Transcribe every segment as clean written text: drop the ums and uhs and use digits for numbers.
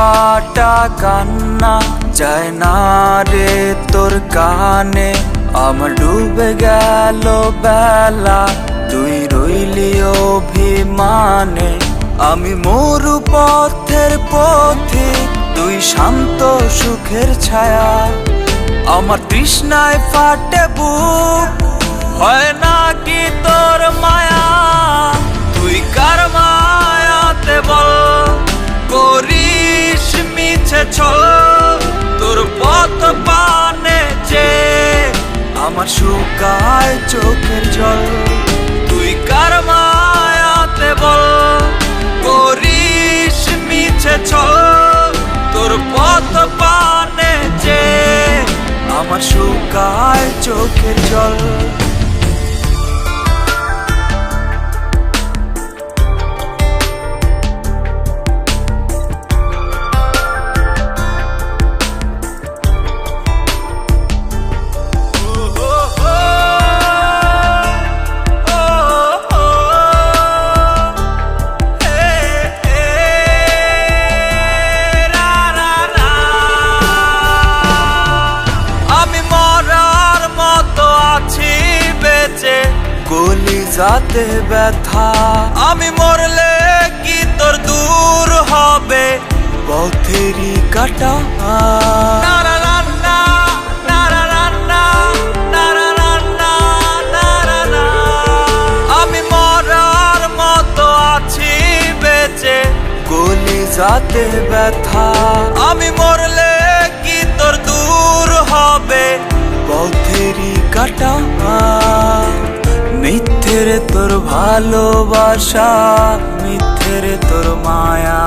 ফাটা কান্না যায় না রে তোর কানে। আমার ডুবে গেল বেলা, তুই রইলি অভিমানে। আমি মরু পথের পথিক, তুই শান্ত সুখের ছায়া। আমার তৃষ্ণায় ফাটে বুক, হয় না কি তোর মায়া? তুই কার মায়াতে বল করিস মিছে ছল? তোর পথ পানে যে আমার শুকায় চোখের জল। তুই কার মায়াতে বল করিস মিছে ছল? তোর পথ পানে যে আমার শুকায় চোখের জল। কলিজাতে ব্যথা, আমি মরলে কি তোর দূর হবে পথেরই কাটা? আমি মরার মতো আছি বেঁচে, কলিজাতে ব্যথা। আমি মরলে কি তোর দূর হবে পথেরই কাটা? মিথ্যের তোর ভালোবাসা, মিথ্যের তোর মায়া।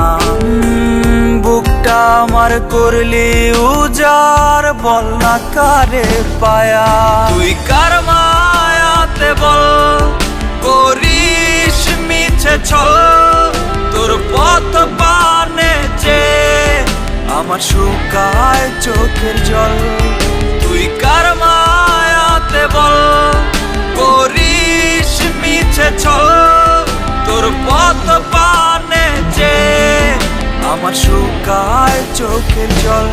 বুকটা আমার করলি উজার, বল না কারে পায়া? তুই কার মায়াতে বল করিস মিছে ছল? তোর পথ পানে যে আমার শুকায় চোখের জল। তুই কার মায়াতে বল করিস মিছে ছল? তোর পথ পানে যে আমার শুকায় চোখের জল।